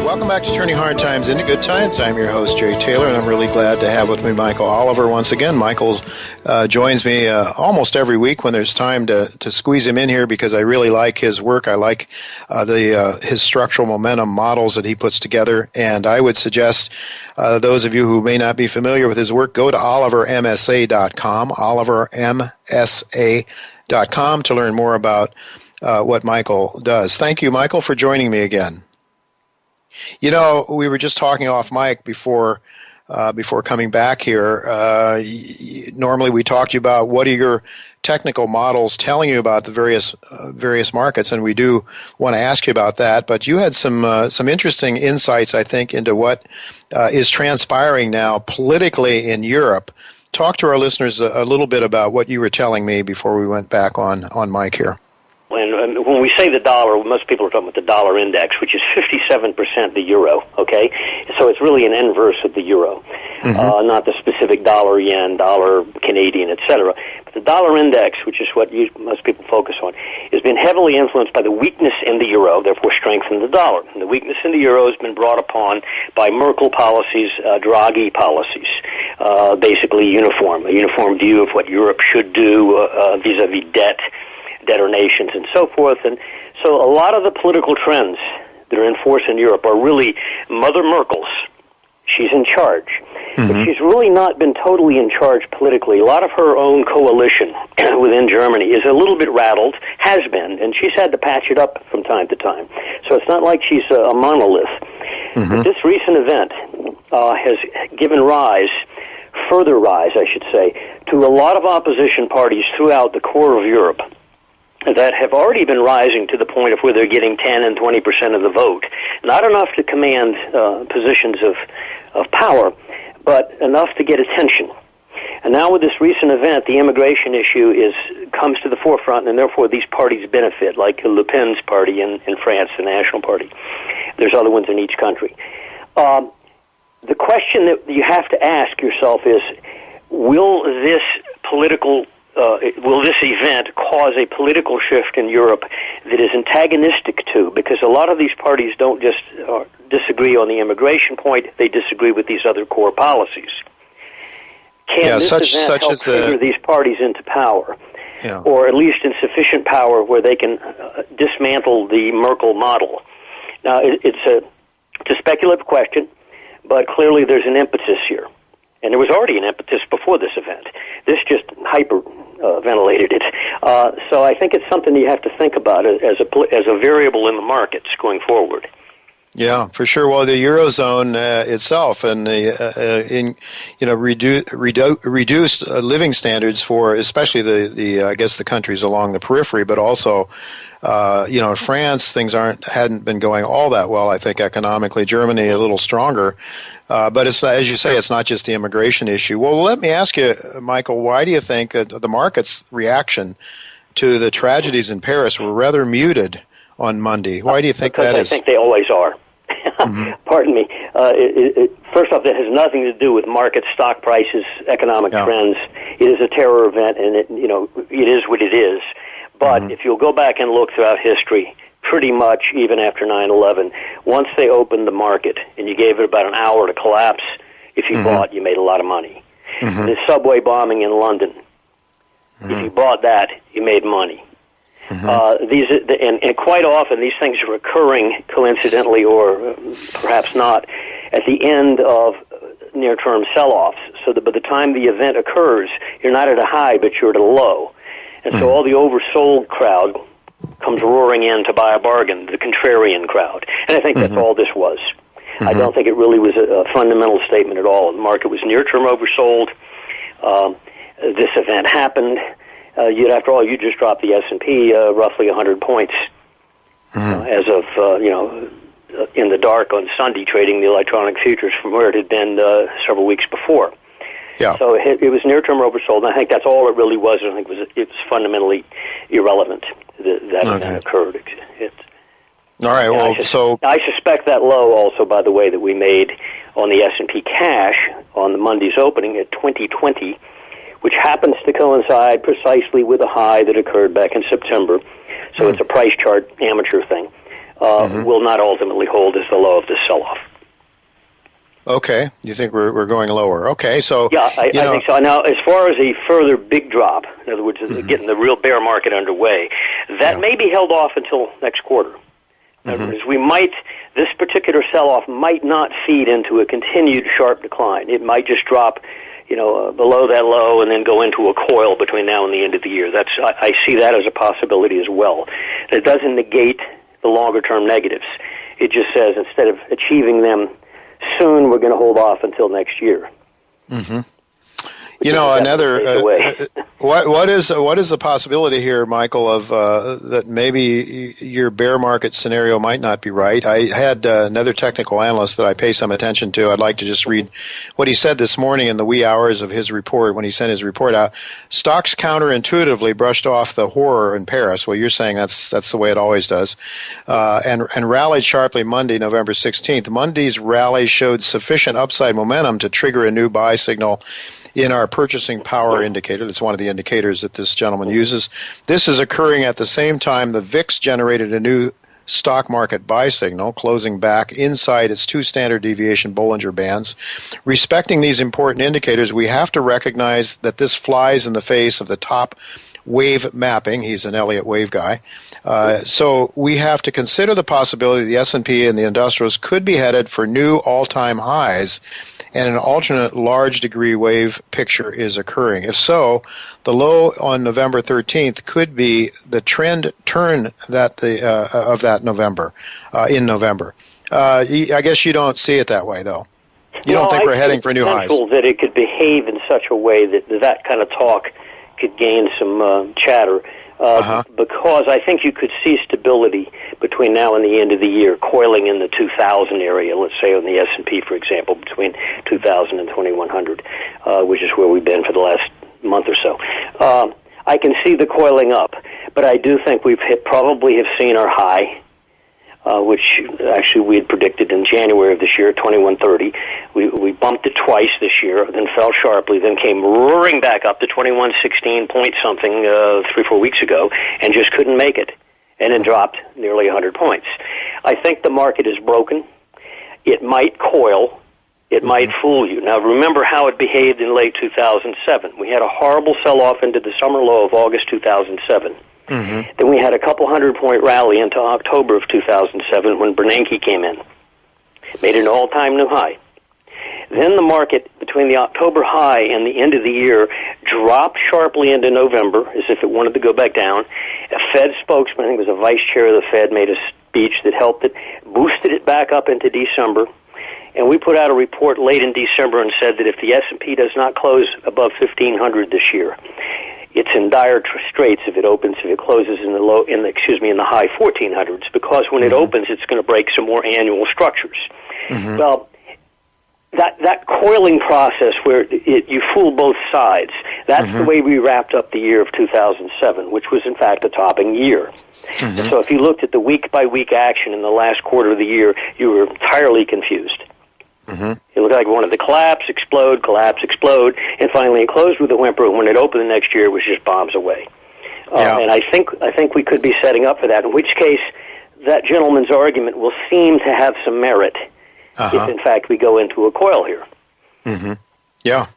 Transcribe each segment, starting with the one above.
Welcome back to Turning Hard Times into Good Times. I'm your host, Jay Taylor, and I'm really glad to have with me Michael Oliver once again. Michael joins me almost every week when there's time to squeeze him in here because I really like his work. I like his structural momentum models that he puts together, and I would suggest those of you who may not be familiar with his work, go to olivermsa.com, olivermsa.com to learn more about what Michael does. Thank you, Michael, for joining me again. You know, we were just talking off mic before coming back here. Normally we talk to you about what are your technical models telling you about the various markets, and we do want to ask you about that. But you had some interesting insights, I think, into what is transpiring now politically in Europe. Talk to our listeners a little bit about what you were telling me before we went back on mic here. And when we say the dollar, most people are talking about the dollar index, which is 57% the euro, okay? So it's really an inverse of the euro, not the specific dollar, yen, dollar, Canadian, etc. But the dollar index, which is what most people focus on, has been heavily influenced by the weakness in the euro, therefore strengthened the dollar. And the weakness in the euro has been brought upon by Merkel policies, Draghi policies, basically a uniform view of what Europe should do vis-a-vis debt, debtor nations, and so forth. And so a lot of the political trends that are in force in Europe are really Mother Merkel's. She's in charge. But she's really not been totally in charge politically. A lot of her own coalition within Germany is a little bit rattled, has been, and she's had to patch it up from time to time. So it's not like she's a monolith. But this recent event has given further rise, I should say, to a lot of opposition parties throughout the core of Europe that have already been rising to the point of where they're getting 10 and 20% of the vote. Not enough to command positions of power, but enough to get attention. And now with this recent event, the immigration issue comes to the forefront, and therefore these parties benefit, like Le Pen's party in France, the National Party. There's other ones in each country. The question that you have to ask yourself is, will this event cause a political shift in Europe that is antagonistic to? Because a lot of these parties don't just disagree on the immigration point, they disagree with these other core policies. Can this event help trigger these parties into power? Yeah. Or at least in sufficient power where they can dismantle the Merkel model? Now, it's a speculative question, but clearly there's an impetus here. And there was already an impetus before this event. This just hyper-ventilated it. So I think it's something you have to think about as a variable in the markets going forward. Yeah, for sure. Well, the Eurozone itself and reduced living standards for especially the countries along the periphery, but also in France things hadn't been going all that well. I think economically, Germany a little stronger. But it's, as you say, it's not just the immigration issue. Well, let me ask you, Michael, why do you think that the market's reaction to the tragedies in Paris were rather muted on Monday? Why do you think that is? I think they always are. Pardon me. First off, that has nothing to do with market stock prices, economic trends. It is a terror event, and it is what it is. But if you'll go back and look throughout history, pretty much even after 9/11, once they opened the market and you gave it about an hour to collapse, if you bought, you made a lot of money. The subway bombing in London, if you bought that, you made money. And quite often these things are occurring coincidentally or perhaps not at the end of near-term sell-offs, so that by the time the event occurs, you're not at a high, but you're at a low. And so all the oversold crowd comes roaring in to buy a bargain, the contrarian crowd. And I think that's all this was. I don't think it really was a fundamental statement at all. The market was near-term oversold. This event happened. After all, you just dropped the S&P roughly 100 points as of, in the dark on Sunday, trading the electronic futures from where it had been several weeks before. Yeah. So it was near-term oversold, and I think that's all it really was. I think it was fundamentally irrelevant that event occurred. All right. Well, I suspect that low also, by the way, that we made on the S&P cash on the Monday's opening at 2020, which happens to coincide precisely with a high that occurred back in September. So it's a price chart amateur thing. will not ultimately hold as the low of the sell-off. Okay, you think we're going lower? Okay, so yeah, I think so. Now, as far as a further big drop, in other words, getting the real bear market underway, that may be held off until next quarter. In other words, this particular sell-off might not feed into a continued sharp decline. It might just drop, below that low and then go into a coil between now and the end of the year. I see that as a possibility as well. It doesn't negate the longer-term negatives. It just says instead of achieving them soon, we're going to hold off until next year. What is the possibility here, Michael, of that maybe your bear market scenario might not be right? I had another technical analyst that I pay some attention to. I'd like to just read what he said this morning in the wee hours of his report when he sent his report out. Stocks counterintuitively brushed off the horror in Paris. Well, you're saying that's the way it always does, and rallied sharply Monday, November 16th. Monday's rally showed sufficient upside momentum to trigger a new buy signal in our purchasing power indicator. It's one of the indicators that this gentleman uses. This is occurring at the same time the VIX generated a new stock market buy signal, closing back inside its 2 standard deviation Bollinger Bands. Respecting these important indicators, we have to recognize that this flies in the face of the top wave mapping. He's an Elliott wave guy. So we have to consider the possibility the S&P and the industrials could be headed for new all-time highs, and an alternate large degree wave picture is occurring. If so, the low on November 13th could be the trend turn of that November, in November. I guess you don't see it that way, though. You don't think we're heading for new highs? That it could behave in such a way that kind of talk could gain some chatter. Because I think you could see stability between now and the end of the year, coiling in the 2,000 area, let's say on the S&P, for example, between 2,000 and 2,100, which is where we've been for the last month or so. I can see the coiling up, but I do think we've probably have seen our high, which actually we had predicted in January of this year, 2130. We bumped it twice this year, then fell sharply, then came roaring back up to 2116 point something 3-4 weeks ago, and just couldn't make it, and then dropped nearly 100 points. I think the market is broken. It might coil. It might fool you. Now, remember how it behaved in late 2007. We had a horrible sell-off into the summer low of August 2007. Then we had a couple 100-point rally into October of 2007 when Bernanke came in, made an all-time new high. Then the market, between the October high and the end of the year, dropped sharply into November as if it wanted to go back down. A Fed spokesman, I think it was a vice chair of the Fed, made a speech that helped it, boosted it back up into December. And we put out a report late in December and said that if the S&P does not close above 1,500 this year, it's in dire straits if it closes in the high 1400s, because when it opens, it's going to break some more annual structures. Well, that coiling process where you fool both sides, that's the way we wrapped up the year of 2007, which was in fact a topping year. So if you looked at the week-by-week action in the last quarter of the year, you were entirely confused. It looked like it wanted to collapse, explode, and finally it closed with a whimper, and when it opened the next year, it was just bombs away. And I think we could be setting up for that, in which case that gentleman's argument will seem to have some merit if, in fact, we go into a coil here. Yeah,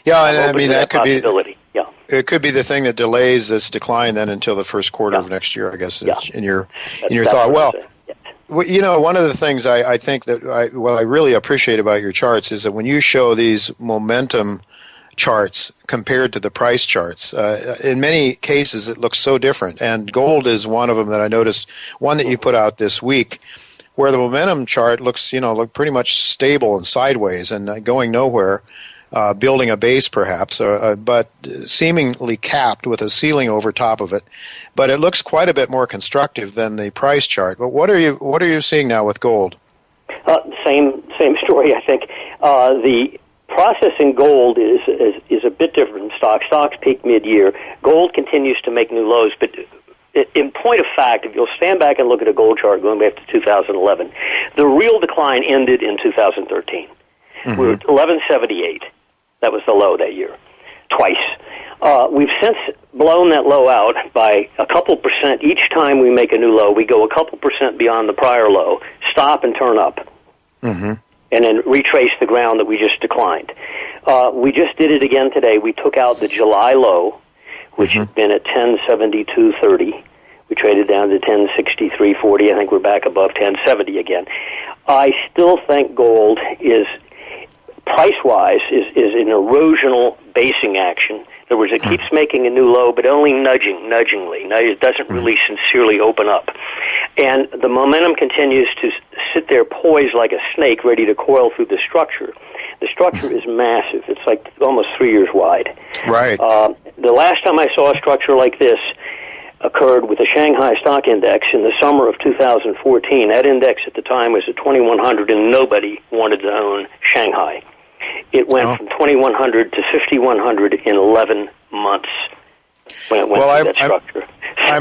and I mean, that could be... Yeah. It could be the thing that delays this decline then until the first quarter of next year, I guess, in your thought. Well, one of the things I think that I really appreciate about your charts is that when you show these momentum charts compared to the price charts, in many cases it looks so different. And gold is one of them that I noticed, one that you put out this week, where the momentum chart looks pretty much stable and sideways and going nowhere. Building a base perhaps, but seemingly capped with a ceiling over top of it. But it looks quite a bit more constructive than the price chart. But what are you seeing now with gold? Same story, I think. The process in gold is a bit different from stocks. Stocks peak mid-year. Gold continues to make new lows, but in point of fact, if you'll stand back and look at a gold chart going back to 2011, the real decline ended in 2013. We were at 1178. That was the low that year, twice. We've since blown that low out by a couple percent. Each time we make a new low, we go a couple percent beyond the prior low, stop and turn up, and then retrace the ground that we just declined. We just did it again today. We took out the July low, which had been at 1072.30. We traded down to 1063.40. I think we're back above 1070 again. I still think gold is, price-wise, is an erosional basing action. In other words, it keeps making a new low, but only nudgingly. It doesn't really sincerely open up. And the momentum continues to sit there poised like a snake, ready to coil through the structure. The structure is massive. It's like almost 3 years wide. Right. The last time I saw a structure like this occurred with the Shanghai Stock Index in the summer of 2014. That index at the time was at 2,100, and nobody wanted to own Shanghai. It went from 2,100 to 5,100 in 11 months when it went through that structure. I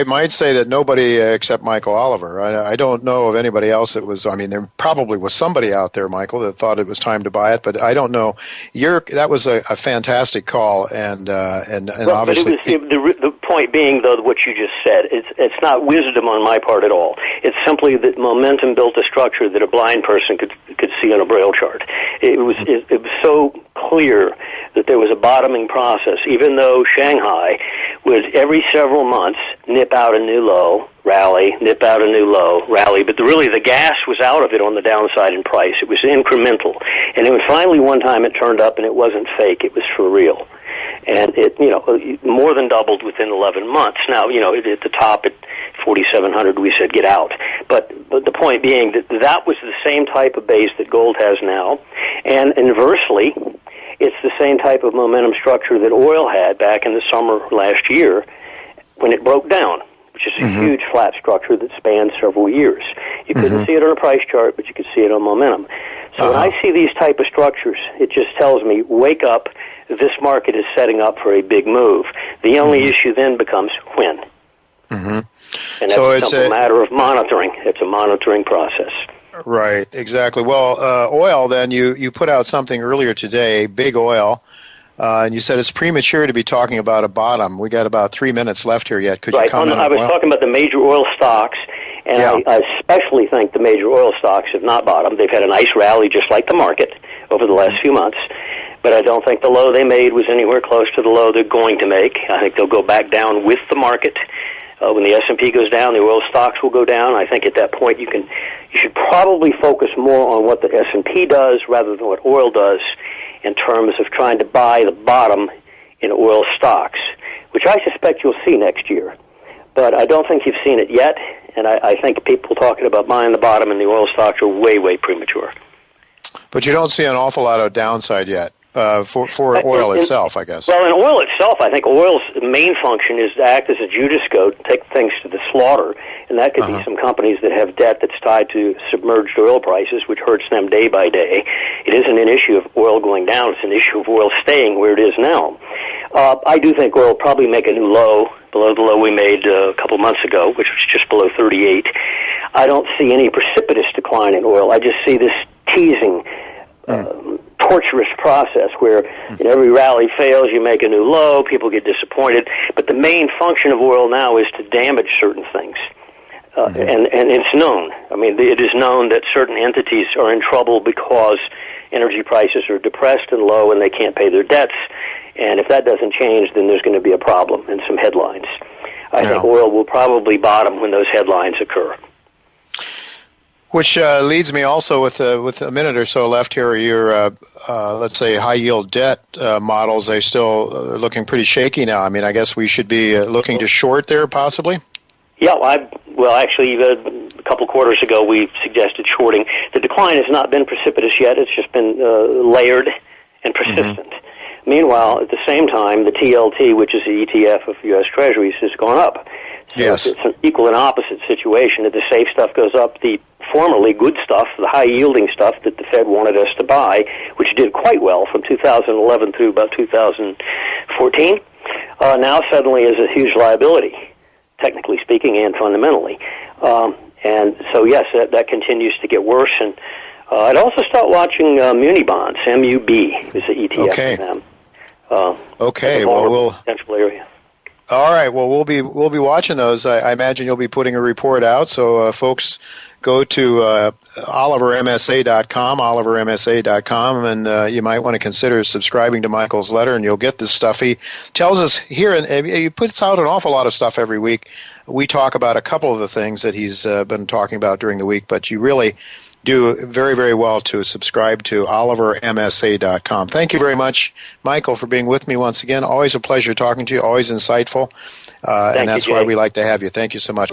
might say that nobody except Michael Oliver. I don't know of anybody else that was. I mean, there probably was somebody out there, Michael, that thought it was time to buy it, but I don't know. That was a fantastic call, and obviously. But the point being, though, what you just said, it's not wisdom on my part at all. It's simply that momentum built a structure that a blind person could see on a Braille chart. It was so clear that there was a bottoming process, even though Shanghai would every several months nip out a new low, rally, nip out a new low, rally. But really the gas was out of it on the downside in price. It was incremental. And then finally one time it turned up and it wasn't fake. It was for real. And it, more than doubled within 11 months. Now, at the top at 4,700, we said get out. But the point being that was the same type of base that gold has now. And inversely, it's the same type of momentum structure that oil had back in the summer last year when it broke down, which is a huge flat structure that spans several years. You couldn't see it on a price chart, but you could see it on momentum. So when I see these type of structures, it just tells me, wake up, this market is setting up for a big move. The only issue then becomes when. And that's a simple matter of monitoring. It's a monitoring process. Right, exactly. Well, oil, then, you put out something earlier today, big oil, and you said it's premature to be talking about a bottom. We got about 3 minutes left here yet. Could you comment on I was talking about the major oil stocks, and I especially think the major oil stocks have not bottomed. They've had a nice rally just like the market over the last few months, but I don't think the low they made was anywhere close to the low they're going to make. I think they'll go back down with the market. When the S&P goes down, the oil stocks will go down. I think at that point you should probably focus more on what the S&P does rather than what oil does in terms of trying to buy the bottom in oil stocks, which I suspect you'll see next year. But I don't think you've seen it yet, and I think people talking about buying the bottom in the oil stocks are way, way premature. But you don't see an awful lot of downside yet. For oil itself, I guess. Well, in oil itself, I think oil's main function is to act as a Judas goat, take things to the slaughter, and that could be some companies that have debt that's tied to submerged oil prices, which hurts them day by day. It isn't an issue of oil going down, it's an issue of oil staying where it is now. I do think oil will probably make a new low, below the low we made a couple months ago, which was just below 38. I don't see any precipitous decline in oil. I just see this teasing torturous process where in every rally fails, you make a new low, people get disappointed. But the main function of oil now is to damage certain things. And it's known. I mean, it is known that certain entities are in trouble because energy prices are depressed and low and they can't pay their debts. And if that doesn't change, then there's going to be a problem and some headlines. I think oil will probably bottom when those headlines occur. Which leads me also with a minute or so left here. Your let's say high yield debt models, they still looking pretty shaky now. I mean, I guess we should be looking to short there possibly. Yeah, actually, a couple quarters ago we suggested shorting. The decline has not been precipitous yet. It's just been layered and persistent. Meanwhile, at the same time, the TLT, which is the ETF of U.S. Treasuries, has gone up. So it's an equal and opposite situation. If the safe stuff goes up, the formerly good stuff, the high-yielding stuff that the Fed wanted us to buy, which did quite well from 2011 through about 2014, now suddenly is a huge liability, technically speaking and fundamentally. And so, yes, that continues to get worse. And I'd also start watching muni bonds. MUB is the ETF for them. Okay. Well, potential area. All right. Well, we'll be watching those. I imagine you'll be putting a report out. So, folks, go to OliverMSA.com, OliverMSA.com, and you might want to consider subscribing to Michael's letter, and you'll get this stuff. He tells us here, and he puts out an awful lot of stuff every week. We talk about a couple of the things that he's been talking about during the week, but you really do very, very well to subscribe to OliverMSA.com. Thank you very much, Michael, for being with me once again. Always a pleasure talking to you, always insightful, and that's why we like to have you. Thank you so much.